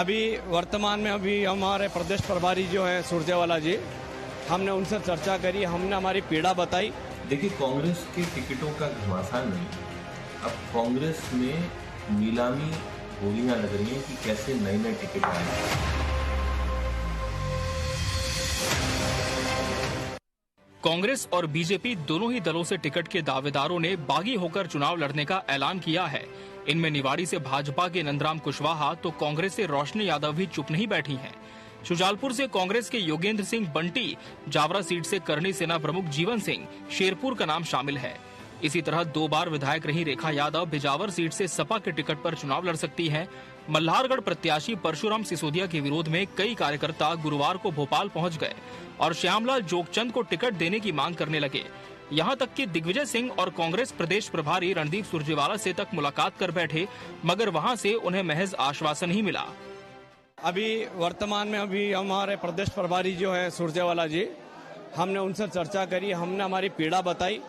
अभी वर्तमान में अभी हमारे प्रदेश प्रभारी जो है सुरजेवाला जी, हमने उनसे चर्चा करी, हमने हमारी पीड़ा बताई। देखिए, कांग्रेस के टिकटों का घमासान नहीं, अब कांग्रेस में नीलामी बोलियां लग रही हैं कि कैसे नए नए टिकट आए। कांग्रेस और बीजेपी दोनों ही दलों से टिकट के दावेदारों ने बागी होकर चुनाव लड़ने का ऐलान किया है। इनमें निवाड़ी से भाजपा के नंदराम कुशवाहा तो कांग्रेस से रोशनी यादव भी चुप नहीं बैठी हैं। शुजालपुर से कांग्रेस के योगेंद्र सिंह बंटी, जावरा सीट से करनी सेना प्रमुख जीवन सिंह, शेरपुर का नाम शामिल है। इसी तरह 2 बार विधायक रही रेखा यादव बिजावर सीट से सपा के टिकट पर चुनाव लड़ सकती हैं। मल्हारगढ़ प्रत्याशी परशुराम सिसोदिया के विरोध में कई कार्यकर्ता गुरुवार को भोपाल पहुंच गए और श्यामलाल जोगचंद को टिकट देने की मांग करने लगे। यहां तक कि दिग्विजय सिंह और कांग्रेस प्रदेश प्रभारी रणदीप सुरजेवाला से तक मुलाकात कर बैठे, मगर वहां से उन्हें महज आश्वासन ही मिला। अभी वर्तमान में अभी हमारे प्रदेश प्रभारी जो है सुरजेवाला जी, हमने उनसे चर्चा करी, हमने हमारी पीड़ा बताई,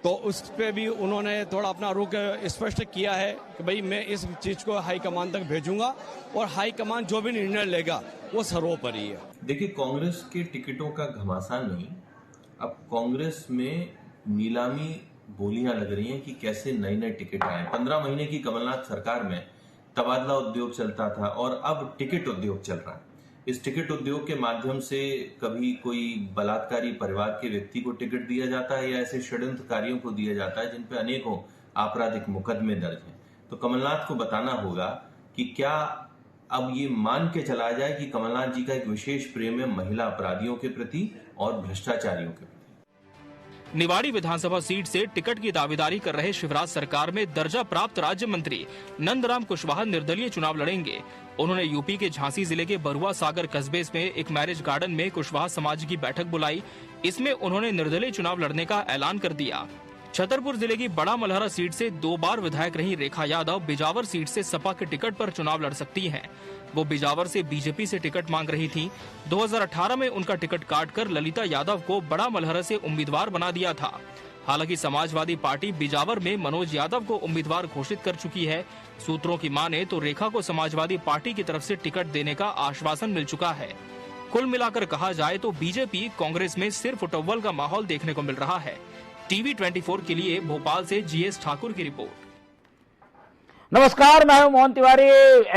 तो उस पे भी उन्होंने थोड़ा अपना रुख स्पष्ट किया है कि भाई मैं इस चीज को हाईकमान तक भेजूंगा और हाईकमान जो भी निर्णय लेगा वो सर्वोपरि है। देखिए, कांग्रेस के टिकटों का घमासान नहीं, अब कांग्रेस में नीलामी बोलियां लग रही हैं कि कैसे नए नए टिकट आए। 15 महीने की कमलनाथ सरकार में तबादला उद्योग चलता था और अब टिकट उद्योग चल रहा है। इस टिकट उद्योग के माध्यम से कभी कोई बलात्कारी परिवार के व्यक्ति को टिकट दिया जाता है या ऐसे षड्यंत्रकारियों को दिया जाता है जिन पर अनेकों आपराधिक मुकदमे दर्ज हैं। तो कमलनाथ को बताना होगा कि क्या अब ये मान के चला जाए कि कमलनाथ जी का एक विशेष प्रेम है महिला अपराधियों के प्रति और भ्रष्टाचारियों के प्रति। निवाड़ी विधानसभा सीट से टिकट की दावेदारी कर रहे शिवराज सरकार में दर्जा प्राप्त राज्य मंत्री नंदराम कुशवाहा निर्दलीय चुनाव लड़ेंगे। उन्होंने यूपी के झांसी जिले के बरुआ सागर कस्बे में एक मैरिज गार्डन में कुशवाहा समाज की बैठक बुलाई। इसमें उन्होंने निर्दलीय चुनाव लड़ने का ऐलान कर दिया। छतरपुर जिले की बड़ा मलहरा सीट से 2 बार विधायक रही रेखा यादव बिजावर सीट से सपा के टिकट पर चुनाव लड़ सकती हैं। वो बिजावर से बीजेपी से टिकट मांग रही थी। 2018 में उनका टिकट काटकर ललिता यादव को बड़ा मलहरा से उम्मीदवार बना दिया था। हालांकि समाजवादी पार्टी बिजावर में मनोज यादव को उम्मीदवार घोषित कर चुकी है। सूत्रों की माने तो रेखा को समाजवादी पार्टी की तरफ से टिकट देने का आश्वासन मिल चुका है। कुल मिलाकर कहा जाए तो बीजेपी कांग्रेस में सिर्फ उटव्वल का माहौल देखने को मिल रहा है। टीवी 24 के लिए भोपाल से जीएस ठाकुर की रिपोर्ट। नमस्कार, मैं हूं मोहन तिवारी।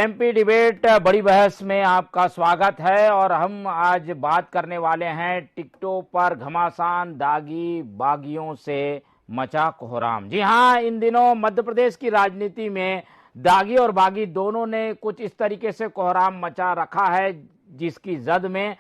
एमपी डिबेट बड़ी बहस में आपका स्वागत है और हम आज बात करने वाले हैं टिकटों पर घमासान, दागी बागियों से मचा कोहराम। जी हां, इन दिनों मध्य प्रदेश की राजनीति में दागी और बागी दोनों ने कुछ इस तरीके से कोहराम मचा रखा है जिसकी जद में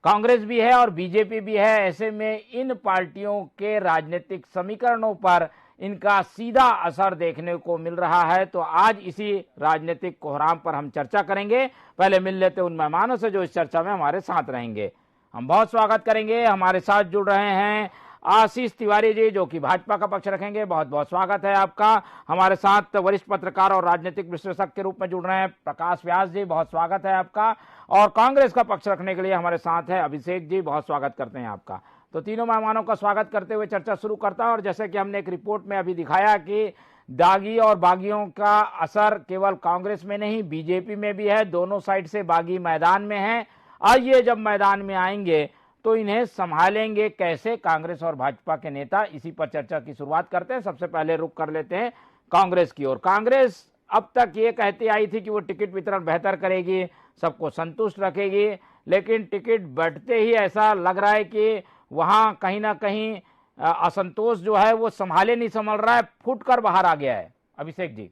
कांग्रेस भी है और बीजेपी भी है। ऐसे में इन पार्टियों के राजनीतिक समीकरणों पर इनका सीधा असर देखने को मिल रहा है। तो आज इसी राजनीतिक कोहराम पर हम चर्चा करेंगे। पहले मिल लेते उन मेहमानों से जो इस चर्चा में हमारे साथ रहेंगे। हम बहुत स्वागत करेंगे। हमारे साथ जुड़ रहे हैं आशीष तिवारी जी, जो कि भाजपा का पक्ष रखेंगे। बहुत बहुत स्वागत है आपका। हमारे साथ वरिष्ठ पत्रकार और राजनीतिक विश्लेषक के रूप में जुड़ रहे हैं प्रकाश व्यास जी, बहुत स्वागत है आपका। और कांग्रेस का पक्ष रखने के लिए हमारे साथ है अभिषेक जी, बहुत स्वागत करते हैं आपका। तो तीनों मेहमानों का स्वागत करते हुए चर्चा शुरू करता हूं। और जैसे कि हमने एक रिपोर्ट में अभी दिखाया कि दागी और बागियों का असर केवल कांग्रेस में नहीं बीजेपी में भी है। दोनों साइड से बागी मैदान में हैं। आइए, जब मैदान में आएंगे तो इन्हें संभालेंगे कैसे कांग्रेस और भाजपा के नेता, इसी पर चर्चा की शुरुआत करते हैं। सबसे पहले रुख कर लेते हैं कांग्रेस की ओर। कांग्रेस अब तक ये कहती आई थी कि वो टिकट वितरण बेहतर करेगी, सबको संतुष्ट रखेगी, लेकिन टिकट बढ़ते ही ऐसा लग रहा है कि वहां कहीं ना कहीं असंतोष जो है वो संभाले नहीं संभल रहा है, फूट कर बाहर आ गया है। अभिषेक जी।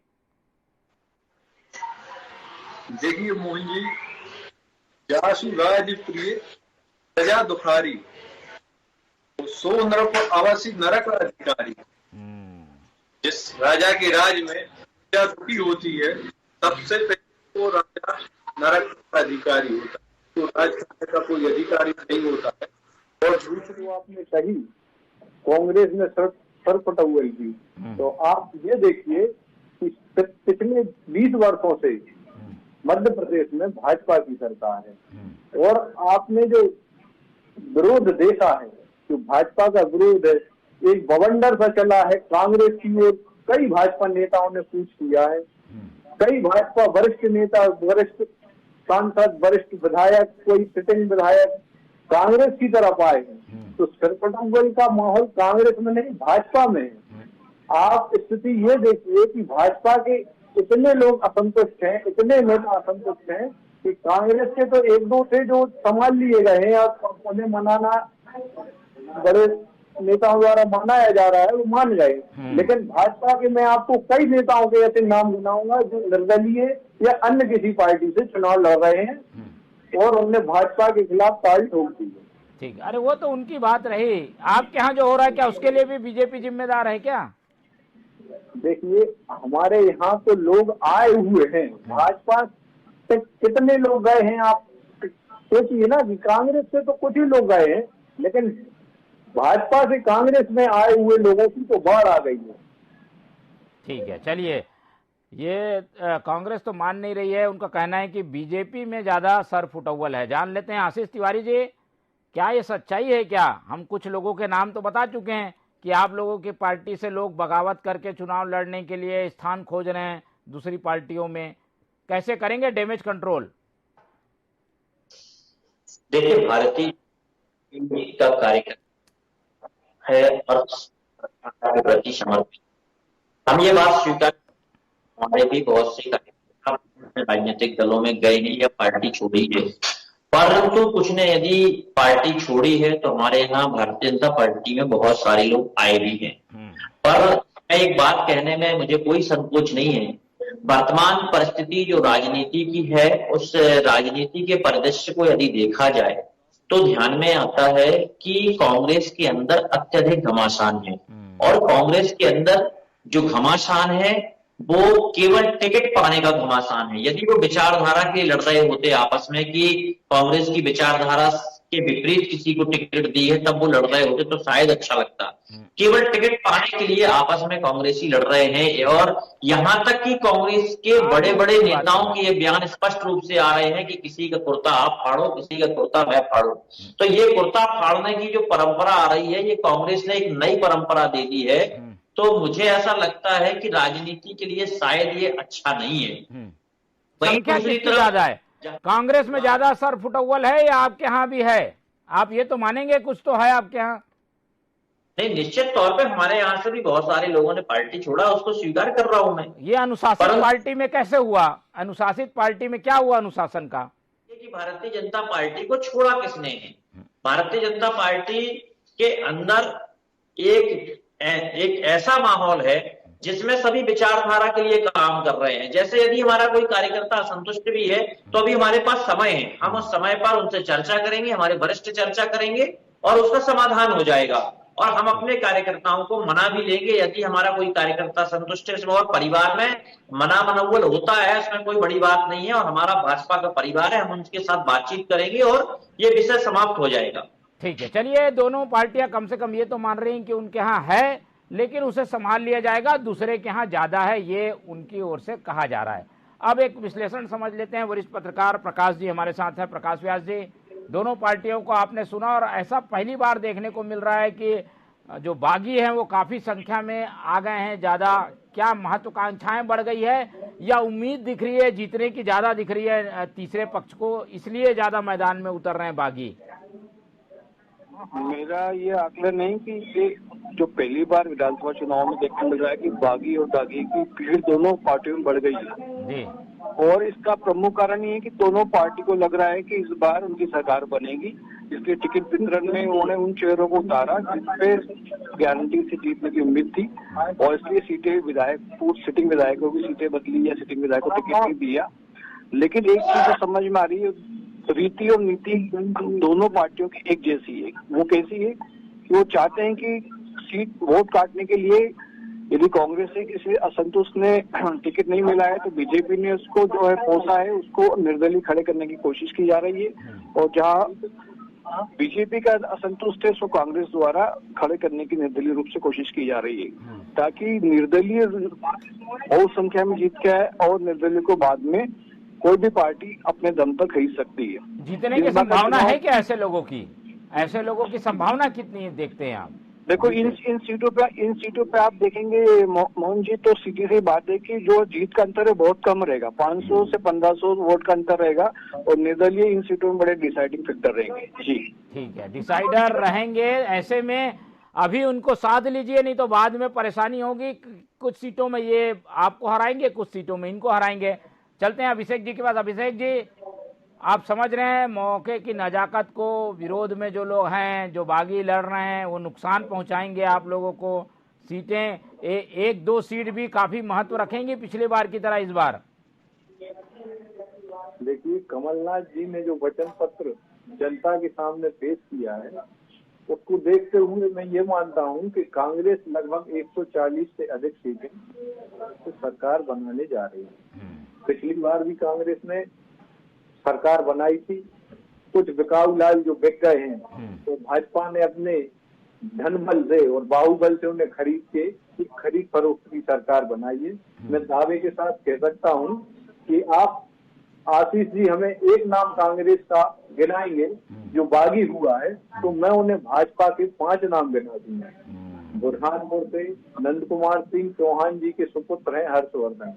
देखिए मोहन जी, जासु राज प्रिय प्रजा दुखारी, सो नरक अवश्य नरक अधिकारी। जिस राजा के राज में प्रजा दुखी होती है सबसे पहले वो राजा नरक का अधिकारी होता है, तो राज करने का कोई अधिकारी नहीं होता है। और दूसरी आपने कही कांग्रेस में सर पटवाई थी, तो आप ये देखिए कि पिछले 20 वर्षों से मध्य प्रदेश में भाजपा की सरकार है और आपने जो विरोध देखा है, जो भाजपा का विरोध है, एक बवंडर सा चला है कांग्रेस की ओर। कई भाजपा नेताओं ने कूच किया है, कई भाजपा वरिष्ठ नेता, वरिष्ठ सांसद, वरिष्ठ विधायक, कोई सिटिंग विधायक कांग्रेस की तरफ आए हैं, तो सरपटंगल का माहौल कांग्रेस में नहीं भाजपा में है। आप स्थिति ये देखिए कि भाजपा के इतने लोग असंतुष्ट हैं, इतने नेता असंतुष्ट हैं कि कांग्रेस के तो एक दो थे जो संभाल लिए गए हैं और उन्हें मनाना बड़े नेताओं द्वारा मनाया जा रहा है, वो मान गए। लेकिन भाजपा के मैं आपको कई नेताओं के ऐसे नाम गिनाऊंगा जो निर्दलीय या अन्य किसी पार्टी से चुनाव लड़ रहे हैं और उनने भाजपा के खिलाफ ताल ठोक दी है। ठीक, अरे वो तो उनकी बात रही। आपके यहाँ जो हो रहा है क्या उसके लिए भी बीजेपी जिम्मेदार है क्या? देखिए, हमारे यहाँ तो लोग आए हुए हैं, भाजपा से कितने लोग गए हैं आप सोचिए ना, कि कांग्रेस से तो कुछ ही लोग गए हैं, लेकिन भाजपा से कांग्रेस में आए हुए लोगों की तो बाढ़ आ गई है। ठीक है, चलिए, ये कांग्रेस तो मान नहीं रही है, उनका कहना है कि बीजेपी में ज्यादा सर फुटअव्वल है। जान लेते हैं आशीष तिवारी जी, क्या ये सच्चाई है क्या? हम कुछ लोगों के नाम तो बता चुके हैं कि आप लोगों की पार्टी से लोग बगावत करके चुनाव लड़ने के लिए स्थान खोज रहे हैं दूसरी पार्टियों में, कैसे करेंगे डैमेज कंट्रोल? देखिए, भारतीय का कार्यक्रम है और सरकार के प्रति समर्पित। हम ये बात स्वीकार, हमारे भी बहुत से कार्यकर्ता राजनीतिक दलों में गए नहीं या पार्टी छोड़ी है, परंतु कुछ ने यदि पार्टी छोड़ी है तो हमारे यहाँ भारतीय जनता पार्टी में बहुत सारे लोग आए भी हैं। पर मैं एक बात कहने में मुझे कोई संकोच नहीं है, वर्तमान परिस्थिति जो राजनीति की है उस राजनीति के परिदृश्य को यदि देखा जाए तो ध्यान में आता है कि कांग्रेस के अंदर अत्यधिक घमासान है और कांग्रेस के अंदर जो घमासान है वो केवल टिकट पाने का घमासान है। यदि वो विचारधारा के लिए लड़ रहे होते आपस में कि कांग्रेस की विचारधारा के विपरीत किसी को टिकट दी है तब वो लड़ रहे होते तो शायद अच्छा लगता। केवल टिकट पाने के लिए आपस में कांग्रेसी लड़ रहे हैं और यहां तक कि कांग्रेस के बड़े बड़े नेताओं के ये बयान स्पष्ट रूप से आ रहे हैं कि किसी का कुर्ता आप फाड़ो, किसी का कुर्ता मैं फाड़ू। तो ये कुर्ता फाड़ने की जो परंपरा आ रही है ये कांग्रेस ने एक नई परंपरा दे दी है। तो मुझे ऐसा लगता है कि राजनीति के लिए शायद ये अच्छा नहीं है। वहीं दूसरी तरफ ज्यादा है कांग्रेस में ज्यादा सर फुटअव्वल है या आपके यहाँ भी है? आप ये तो मानेंगे कुछ तो है आपके यहाँ? नहीं, निश्चित तौर पे हमारे यहाँ से भी बहुत सारे लोगों ने पार्टी छोड़ा, उसको स्वीकार कर रहा हूं मैं। ये अनुशासित पार्टी में कैसे हुआ? अनुशासित पार्टी में क्या हुआ अनुशासन का? कि भारतीय जनता पार्टी को छोड़ा किसने है? भारतीय जनता पार्टी के अंदर एक ऐसा माहौल है जिसमें सभी विचारधारा के लिए काम कर रहे हैं। जैसे यदि हमारा कोई कार्यकर्ता असंतुष्ट भी है तो अभी हमारे पास समय है, हम उस समय पर उनसे चर्चा करेंगे, हमारे वरिष्ठ चर्चा करेंगे और उसका समाधान हो जाएगा और हम अपने कार्यकर्ताओं को मना भी लेंगे। यदि हमारा कोई कार्यकर्ता संतुष्ट है, इसमें और परिवार में मना मनोबल होता है, इसमें कोई बड़ी बात नहीं है और हमारा भाजपा का परिवार है, हम उनके साथ बातचीत करेंगे और ये विषय समाप्त हो जाएगा। ठीक है, चलिए, दोनों पार्टियां कम से कम ये तो मान रही हैं कि उनके यहाँ है लेकिन उसे संभाल लिया जाएगा, दूसरे के यहाँ ज्यादा है, ये उनकी ओर से कहा जा रहा है। अब एक विश्लेषण समझ लेते हैं, वरिष्ठ पत्रकार प्रकाश जी हमारे साथ हैं। प्रकाश व्यास जी, दोनों पार्टियों को आपने सुना और ऐसा पहली बार देखने को मिल रहा है कि जो बागी हैं वो काफी संख्या में आ गए हैं ज्यादा। क्या महत्वाकांक्षाएं बढ़ गई है या उम्मीद दिख रही है जीतने की ज्यादा दिख रही है तीसरे पक्ष को, इसलिए ज्यादा मैदान में उतर रहे हैं बागी? मेरा ये आकलन नहीं कि जो पहली बार विधानसभा चुनाव में देखने मिल रहा है कि बागी और दागी की भीड़ दोनों पार्टियों में बढ़ गई है जी। और इसका प्रमुख कारण ये है कि दोनों पार्टी को लग रहा है कि इस बार उनकी सरकार बनेगी, इसलिए टिकट वितरण में उन्होंने उन चेहरों को उतारा जिसपे गारंटी से जीतने की उम्मीद थी और इसलिए सीटें विधायक सिटिंग विधायकों की सीटें बदली या सिटिंग विधायक को टिकट नहीं दिया। लेकिन एक चीज जो समझ में आ रही है, रीति और नीति दोनों पार्टियों की एक जैसी है। वो कैसी है कि वो चाहते हैं कि सीट वोट काटने के लिए यदि कांग्रेस से किसी असंतुष्ट ने टिकट नहीं मिला है तो बीजेपी ने उसको जो है पोसा है, उसको निर्दलीय खड़े करने की कोशिश की जा रही है और जहां बीजेपी का असंतुष्ट है उसको कांग्रेस द्वारा खड़े करने की निर्दलीय रूप से कोशिश की जा रही है ताकि निर्दलीय बहुत संख्या में जीत के आए और निर्दलीय को बाद में कोई भी पार्टी अपने दम पर खरीद सकती है। जीतने की संभावना है क्या ऐसे लोगों की? ऐसे लोगों की संभावना कितनी देखते हैं आप? देखो इन सीटों पे आप देखेंगे मोहन जी, तो सीधी सी बात है कि जो जीत का अंतर है बहुत कम रहेगा, 500 से 1500 वोट का अंतर रहेगा, और निर्दलीय इन सीटों में बड़े डिसाइडिंग फैक्टर रहेंगे। जी ठीक है, डिसाइडर रहेंगे। ऐसे में अभी उनको साध लीजिए, नहीं तो बाद में परेशानी होगी। कुछ सीटों में ये आपको हराएंगे, कुछ सीटों में इनको हराएंगे। चलते हैं अभिषेक जी के पास। अभिषेक जी, आप समझ रहे हैं मौके की नजाकत को, विरोध में जो लोग हैं, जो बागी लड़ रहे हैं, वो नुकसान पहुंचाएंगे आप लोगों को। सीटें एक दो सीट भी काफी महत्व रखेंगी पिछली बार की तरह इस बार। देखिए, कमलनाथ जी ने जो वचन पत्र जनता के सामने पेश किया है, उसको देखते हुए मैं ये मानता हूँ कि कांग्रेस लगभग 140 से अधिक सीटें तो सरकार बनाने जा रही है। पिछली बार भी कांग्रेस ने सरकार बनाई थी, कुछ बिकाऊ लाल जो बिक गए हैं, तो भाजपा ने अपने धन बल से और बाहुबल से उन्हें खरीद के खरीद फरोख्त की सरकार बनाई है। मैं दावे के साथ कह सकता हूँ कि आप आशीष जी हमें एक नाम कांग्रेस का गिनाएंगे जो बागी हुआ है, तो मैं उन्हें भाजपा के 5 नाम गिना दूंगा। बुरहानपुर से नंद कुमार सिंह चौहान जी के सुपुत्र हैं हर्षवर्धन,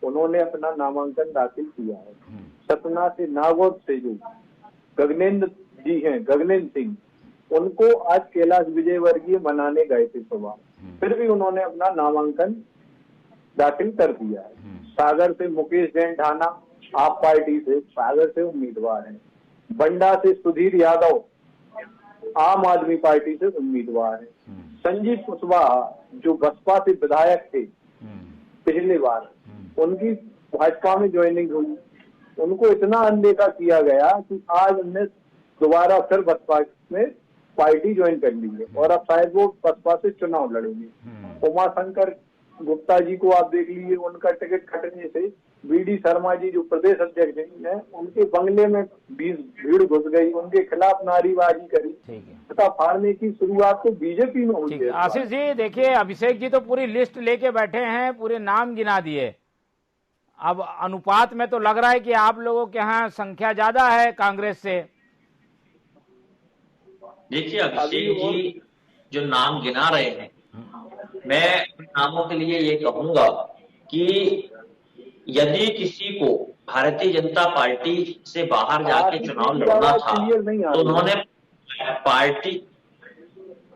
उन्होंने अपना नामांकन दाखिल किया है। सतना से नागौर से जो गगनेंद्र जी हैं, गगनेंद्र सिंह, उनको आज कैलाश विजयवर्गीय बनाने गए थे सुबह, फिर भी उन्होंने अपना नामांकन दाखिल कर दिया है। सागर से मुकेश जैन ढाना आप पार्टी से सागर से उम्मीदवार हैं। बंडा से सुधीर यादव आम आदमी पार्टी से उम्मीदवार है। संजीव कुशवाहा जो बसपा से विधायक थे पिछली बार, उनकी भाजपा में ज्वाइनिंग हुई, उनको इतना अनदेखा किया गया कि आज उन्हें दोबारा फिर बसपा में पार्टी ज्वाइन कर ली है और अब शायद वो बसपा से चुनाव लड़ेंगे। उमाशंकर गुप्ता जी को आप देख लीजिए, उनका टिकट कटने से बीडी शर्मा जी जो प्रदेश अध्यक्ष हैं, उनके बंगले में भीड़ घुस गई, उनके खिलाफ नारेबाजी करी, तथा फाड़ने की शुरुआत तो बीजेपी में हुई है। आशीष जी देखिए, अभिषेक जी तो पूरी लिस्ट लेके बैठे हैं, पूरे नाम गिना दिए। अब अनुपात में तो लग रहा है कि आप लोगों के यहाँ संख्या ज्यादा है कांग्रेस से। देखिए अभिषेक जी जो नाम गिना रहे हैं, मैं उन नामों के लिए ये कहूंगा कि यदि किसी को भारतीय जनता पार्टी से बाहर जाके चुनाव लड़ना था तो उन्होंने पार्टी।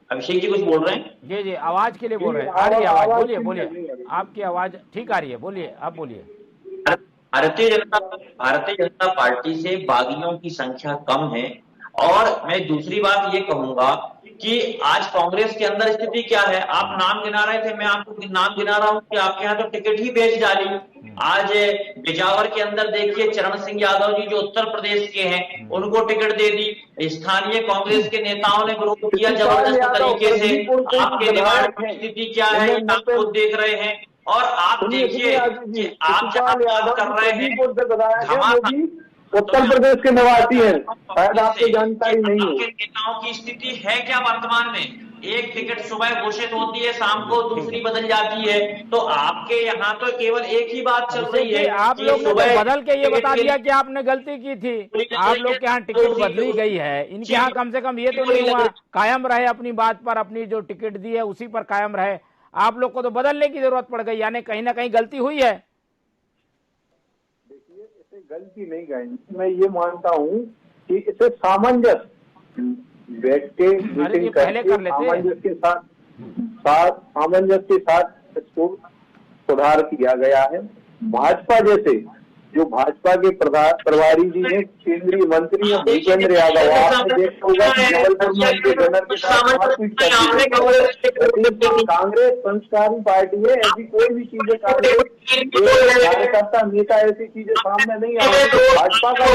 अभिषेक जी कुछ बोल रहे हैं? जी जी, आवाज के लिए बोल रहे हैं। आ रही है आवाज, बोलिए बोलिए, आपकी आवाज ठीक आ रही है, बोलिए आप बोलिए। भारतीय जनता पार्टी से बागियों की संख्या कम है। और मैं दूसरी बात ये कहूंगा कि आज कांग्रेस के अंदर स्थिति क्या है। आप नाम गिना रहे थे, मैं आपको नाम गिना रहा हूं कि आपके यहाँ तो टिकट ही बेच डाली। आज बिजावर के अंदर देखिए, चरण सिंह यादव जी जो उत्तर प्रदेश के हैं, उनको टिकट दे दी। स्थानीय कांग्रेस के नेताओं ने विरोध किया जबरदस्त तरीके से। आपके निवाड़ की स्थिति क्या है, ये आप खुद देख रहे हैं। और आप देखिए कि आप जहां बात कर रहे हैं, उत्तर प्रदेश के निवासी हैं, शायद आपको जानकारी नहीं है। नेताओं की स्थिति है क्या वर्तमान में? एक टिकट सुबह घोषित होती है, शाम को दूसरी बदल जाती है। तो आपके यहाँ तो केवल एक ही बात चल रही है। आप लोग ने तो बदल के ये बता दिया कि आपने गलती की थी। आप लोग के यहाँ टिकट बदली गई है, इनके यहाँ कम से कम ये तो नहीं हुआ, कायम रहे अपनी बात पर, अपनी जो टिकट दी है उसी पर कायम रहे। आप लोग को तो बदलने की जरूरत पड़ गई, यानी कहीं ना कहीं गलती हुई है। गलती नहीं गई, मैं ये मानता हूँ कि इसे सामंजस्य बैठ के मीटिंग करके सामंजस्य के साथ इसको सुधार किया गया है। भाजपा जैसे जो भाजपा के प्रभारी जी हैं, केंद्रीय मंत्री हैं भूपेंद्र यादव, आपने देखा होगा कि जबलपुर में उनके जनरल के साथ कांग्रेस संस्कारी पार्टी है, ऐसी कोई भी चीजें कार्यकर्ता नेता ऐसी चीजें सामने नहीं आ रही। भाजपा का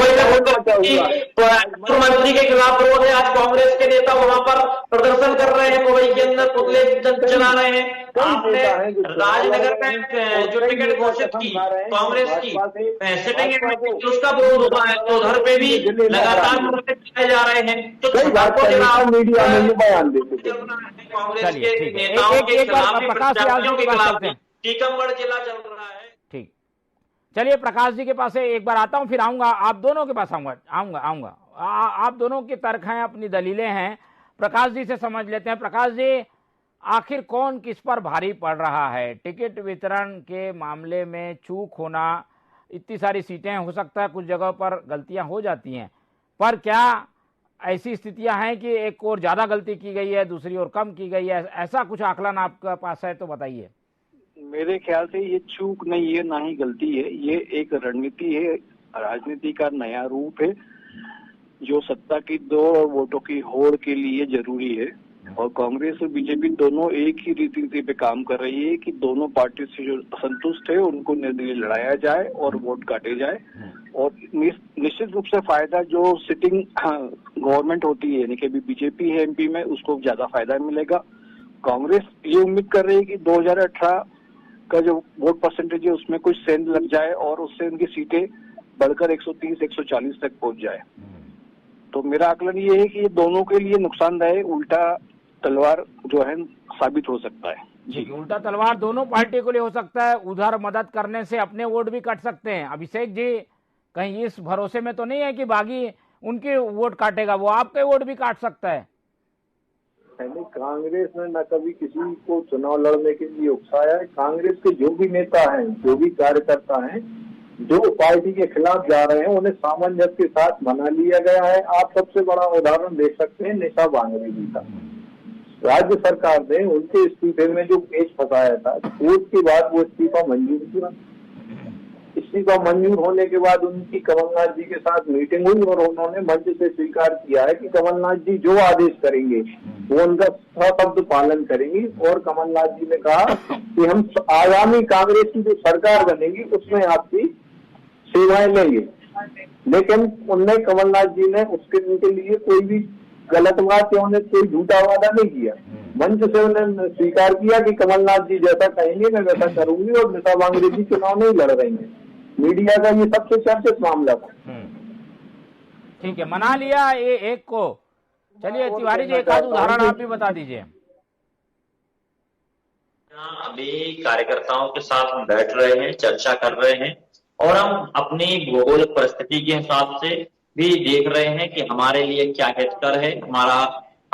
मुख्यमंत्री के खिलाफ विरोध है। आज कांग्रेस के नेता वहां पर प्रदर्शन कर रहे हैं, मुंबई के अंदर पुतले चला रहे हैं। आपने राजनगर में जो टिकट घोषित की कांग्रेस की सिटिंग उसका विरोध हुआ है, तो उधर पे भी लगातार जा रहे हैं। तो मीडिया में बयान देते कांग्रेस के नेताओं के खिलाफ टीकमगढ़ जिला चल रहा है। ठीक, चलिए प्रकाश जी के पास से एक बार आता हूं, फिर आऊंगा आप दोनों के पास, आऊंगा आप दोनों के तर्क हैं, अपनी दलीलें हैं। प्रकाश जी से समझ लेते हैं। प्रकाश जी, आखिर कौन किस पर भारी पड़ रहा है? टिकट वितरण के मामले में चूक होना, इतनी सारी सीटें, हो सकता है कुछ जगह पर गलतियां हो जाती हैं, पर क्या ऐसी स्थितियां हैं कि एक ओर ज्यादा गलती की गई है, दूसरी ओर कम की गई है? ऐसा कुछ आकलन आपके पास है तो बताइए। मेरे ख्याल से ये चूक नहीं है, ना ही गलती है, ये एक रणनीति है, राजनीति का नया रूप है जो सत्ता की दौड़ और वोटों की होड़ के लिए जरूरी है। और कांग्रेस और बीजेपी दोनों एक ही रीति पे काम कर रही है कि दोनों पार्टी से जो असंतुष्ट है उनको निर्दलीय लड़ाया जाए और वोट काटे जाए। और निश्चित रूप से फायदा जो सिटिंग गवर्नमेंट होती है, यानी कि अभी बीजेपी है एमपी में, उसको ज्यादा फायदा मिलेगा। कांग्रेस ये उम्मीद कर रही है कि 2018 का जो वोट परसेंटेज है उसमें कुछ सेंध लग जाए और उससे उनकी सीटें बढ़कर 130-140 तक पहुंच जाए। तो मेरा आकलन ये है कि ये दोनों के लिए नुकसानदायक उल्टा तलवार जो है साबित हो सकता है। जी, उल्टा तलवार दोनों पार्टी को लिए हो सकता है। उधर मदद करने से अपने वोट भी कट सकते हैं। अभिषेक जी, कहीं इस भरोसे में तो नहीं है कि बागी उनके वोट काटेगा, वो आपके वोट भी काट सकता है? कांग्रेस ने न कभी किसी को चुनाव लड़ने के लिए उकसाया है। कांग्रेस के जो भी नेता हैं, जो भी कार्यकर्ता हैं, जो पार्टी के खिलाफ जा रहे हैं, उन्हें सामंजस्य के साथ मना लिया गया है। आप सबसे बड़ा उदाहरण देख सकते हैं निशा बांगरे जी का। राज्य सरकार ने उनके इस्तीफे में जो पेच फंसाया था, कोर्ट के बाद वो इस्तीफा मंजूर किया। इस्तीफा मंजूर होने के बाद उनकी कमलनाथ जी के साथ मीटिंग हुई और उन्होंने मंच से स्वीकार किया है कि कमलनाथ जी जो आदेश करेंगे वो उनका सशब्द पालन करेंगे। और कमलनाथ जी ने कहा कि हम आगामी कांग्रेस की जो सरकार बनेगी उसमें आपकी सेवाएं लेंगे। लेकिन उनने, कमलनाथ जी ने उनके लिए कोई भी गलत बात या उन्हें कोई झूठा वादा नहीं किया। मंच से उन्होंने स्वीकार किया कि कमलनाथ जी जैसा कहेंगे मैं वैसा करूंगी और निशा बांगरे जी चुनाव नहीं लड़ रही है। मीडिया का ये सबसे चर्चित मामला था। ठीक है, मना लिया ये एक को। चलिए तिवारी जी, एक आध उदाहरण आप भी बता दीजिए। अभी कार्यकर्ताओं के साथ हम बैठ रहे हैं, चर्चा कर रहे हैं और हम अपनी भौगोलिक परिस्थिति के हिसाब से भी देख रहे हैं कि हमारे लिए क्या हितकर है,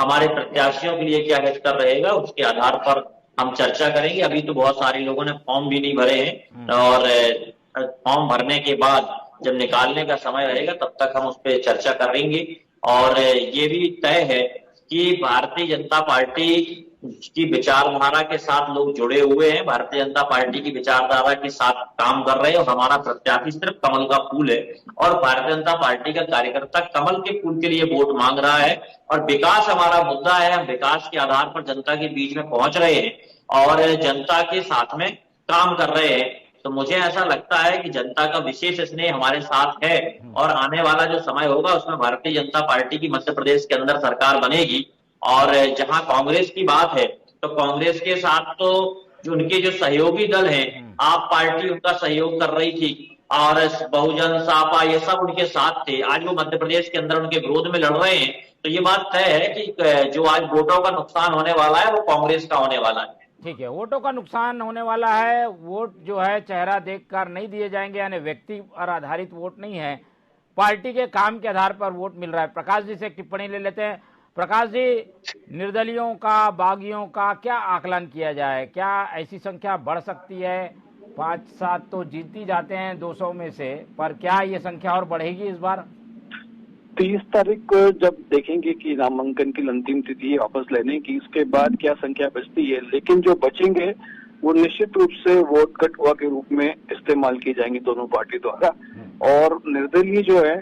हमारे प्रत्याशियों के लिए क्या हितकर रहेगा, उसके आधार पर हम चर्चा करेंगे। अभी तो बहुत सारे लोगों ने फॉर्म भी नहीं भरे हैं और फॉर्म भरने के बाद जब निकालने का समय रहेगा तब तक हम उस पर चर्चा करेंगे। और ये भी तय है कि भारतीय जनता पार्टी की विचारधारा के साथ लोग जुड़े हुए हैं, भारतीय जनता पार्टी की विचारधारा के साथ काम कर रहे हैं और हमारा प्रत्याशी सिर्फ कमल का फूल है और भारतीय जनता पार्टी का कार्यकर्ता कमल के फूल के लिए वोट मांग रहा है। और विकास हमारा मुद्दा है, हम विकास के आधार पर जनता के बीच में पहुंच रहे हैं और जनता के साथ में काम कर रहे हैं। तो मुझे ऐसा लगता है कि जनता का विशेष स्नेह हमारे साथ है और आने वाला जो समय होगा उसमें भारतीय जनता पार्टी की मध्य प्रदेश के अंदर सरकार बनेगी। और जहां कांग्रेस की बात है तो कांग्रेस के साथ तो जो उनके जो सहयोगी दल हैं, आप पार्टी उनका सहयोग कर रही थी और बहुजन सापा ये सब उनके साथ थे। आज वो मध्य प्रदेश के अंदर उनके विरोध में लड़ रहे हैं। तो ये बात तय है कि जो आज वोटों का नुकसान होने वाला है वो कांग्रेस का होने वाला है। ठीक है, वोटों का नुकसान होने वाला है। वोट जो है चेहरा देखकर नहीं दिए जाएंगे, यानी व्यक्ति पर आधारित वोट नहीं है, पार्टी के काम के आधार पर वोट मिल रहा है। प्रकाश जी से एक टिप्पणी ले लेते हैं। प्रकाश जी, निर्दलियों का, बागियों का क्या आकलन किया जाए? क्या ऐसी संख्या बढ़ सकती है? 5-7 तो जीत ही जाते हैं 200 में से, पर क्या ये संख्या और बढ़ेगी इस बार? 30 तारीख को जब देखेंगे कि नामांकन की अंतिम तिथि है वापस लेने की, उसके बाद क्या संख्या बचती है। लेकिन जो बचेंगे वो निश्चित रूप से वोट कटवा के रूप में इस्तेमाल किए जाएंगे दोनों पार्टी द्वारा। और निर्दलीय जो है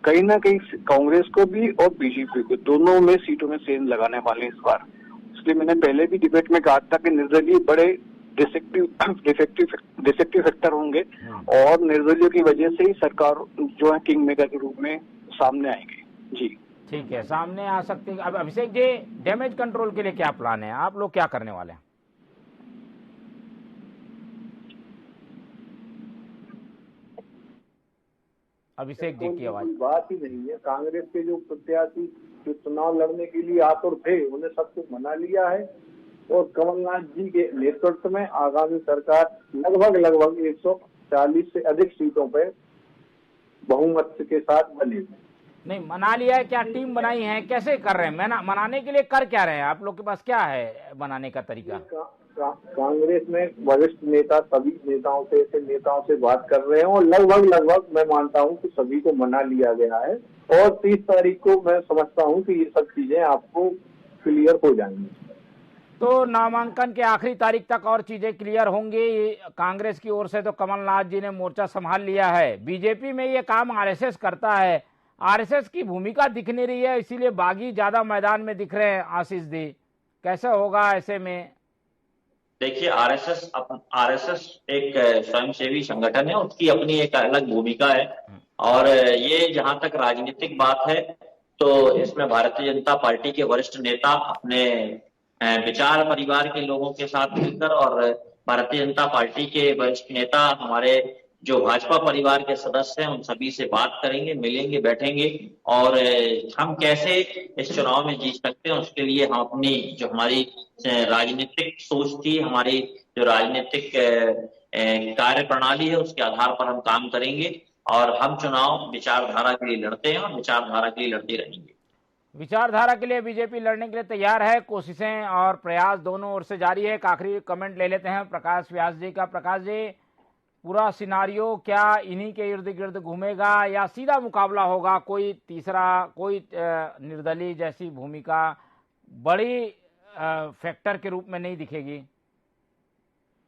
कहीं ना कहीं कांग्रेस को भी और बीजेपी को दोनों में सीटों में सेंध लगाने वाले हैं इस बार। इसलिए मैंने पहले भी डिबेट में कहा था कि निर्दलीय बड़े डिफेक्टिव फैक्टर होंगे और निर्दलीय की वजह से ही सरकार जो है किंग मेकर के रूप में सामने आएंगे। जी ठीक है, सामने आ सकते हैं। अब अभिषेक जी, डैमेज कंट्रोल के लिए क्या प्लान है? आप लोग क्या करने वाले हैं? अभिषेक जी की आवाज। बात ही नहीं है। कांग्रेस के जो प्रत्याशी जो चुनाव लड़ने के लिए आतुर थे उन्हें सबको मना लिया है और कमलनाथ जी के नेतृत्व में आगामी सरकार लगभग 140 से अधिक सीटों पर बहुमत के साथ बनेगी। नहीं मना लिया है, क्या टीम बनाई है, कैसे कर रहे हैं, मनाने के लिए कर क्या रहे हैं, आप लोग के पास क्या है बनाने का तरीका? कांग्रेस में वरिष्ठ नेता सभी नेताओं से बात कर रहे हैं और लगभग मैं मानता हूं कि सभी को मना लिया गया है और 30 तारीख को मैं समझता हूं कि ये सब चीजें आपको क्लियर हो जाएंगी। तो नामांकन के आखिरी तारीख तक और चीजें क्लियर होंगी। कांग्रेस की ओर से तो कमलनाथ जी ने मोर्चा संभाल लिया है, बीजेपी में ये काम आरएसएस करता है, आरएसएस की भूमिका दिख नहीं रही है, इसीलिए बागी ज्यादा मैदान में दिख रहे हैं। आशीष दी, कैसे होगा ऐसे में? देखिए, आरएसएस एक स्वयंसेवी संगठन है, उसकी अपनी एक अलग भूमिका है और ये जहां तक राजनीतिक बात है तो इसमें भारतीय जनता पार्टी के वरिष्ठ नेता अपने विचार परिवार के लोगों के साथ मिलकर और भारतीय जनता पार्टी के वरिष्ठ नेता हमारे जो भाजपा परिवार के सदस्य हैं उन सभी से बात करेंगे, मिलेंगे, बैठेंगे और हम कैसे इस चुनाव में जीत सकते हैं उसके लिए हम अपनी जो हमारी राजनीतिक सोच थी, हमारी जो राजनीतिक कार्य प्रणाली है उसके आधार पर हम काम करेंगे और हम चुनाव विचारधारा के लिए लड़ते हैं और विचारधारा के लिए लड़ते रहेंगे। विचारधारा के लिए बीजेपी लड़ने के लिए तैयार है, कोशिशें और प्रयास दोनों ओर से जारी है। एक आखिरी कमेंट ले लेते हैं प्रकाश व्यास जी का। प्रकाश जी, पूरा सिनारियो क्या इन्हीं के इर्द गिर्द घूमेगा या सीधा मुकाबला होगा? कोई तीसरा, कोई निर्दलीय जैसी भूमिका बड़ी फैक्टर के रूप में नहीं दिखेगी?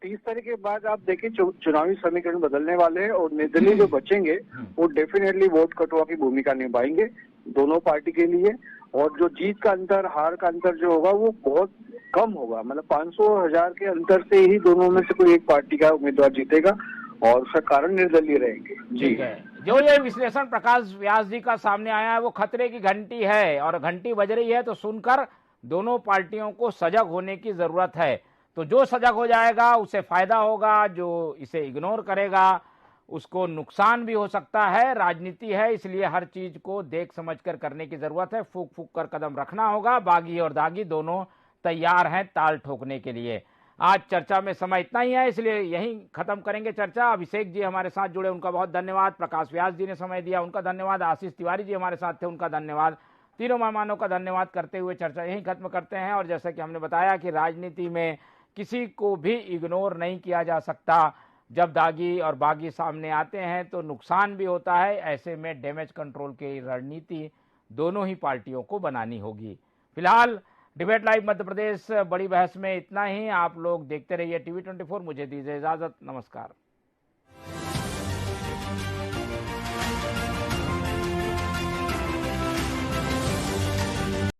30 तारीख के बाद आप देखिए चुनावी समीकरण बदलने वाले हैं और निर्दलीय जो बचेंगे वो डेफिनेटली वोट कटवा की भूमिका निभाएंगे दोनों पार्टी के लिए और जो जीत का अंतर, हार का अंतर जो होगा वो बहुत कम होगा, मतलब 500,000 के अंतर से ही दोनों में से कोई एक पार्टी का उम्मीदवार जीतेगा और उसका कारण निर्दलीय रहेंगे। जी है। जो ये विश्लेषण प्रकाश व्यास जी का सामने आया है वो खतरे की घंटी है और घंटी बज रही है तो सुनकर दोनों पार्टियों को सजग होने की जरूरत है। तो जो सजग हो जाएगा उसे फायदा होगा, जो इसे इग्नोर करेगा उसको नुकसान भी हो सकता है। राजनीति है, इसलिए हर चीज को देख समझकर करने की जरूरत है। फूक फूक कर कदम रखना होगा। बागी और दागी दोनों तैयार हैं ताल ठोकने के लिए। आज चर्चा में समय इतना ही है, इसलिए यहीं खत्म करेंगे चर्चा। अभिषेक जी हमारे साथ जुड़े, उनका बहुत धन्यवाद। प्रकाश व्यास जी ने समय दिया, उनका धन्यवाद। आशीष तिवारी जी हमारे साथ थे, उनका धन्यवाद। तीनों मेहमानों का धन्यवाद करते हुए चर्चा यहीं खत्म करते हैं। और जैसा कि हमने बताया कि राजनीति में किसी को भी इग्नोर नहीं किया जा सकता। जब दागी और बागी सामने आते हैं तो नुकसान भी होता है। ऐसे में डैमेज कंट्रोल की रणनीति दोनों ही पार्टियों को बनानी होगी। फिलहाल डिबेट लाइव मध्य प्रदेश बड़ी बहस में इतना ही। आप लोग देखते रहिए TV24। मुझे दीजिए इजाजत, नमस्कार।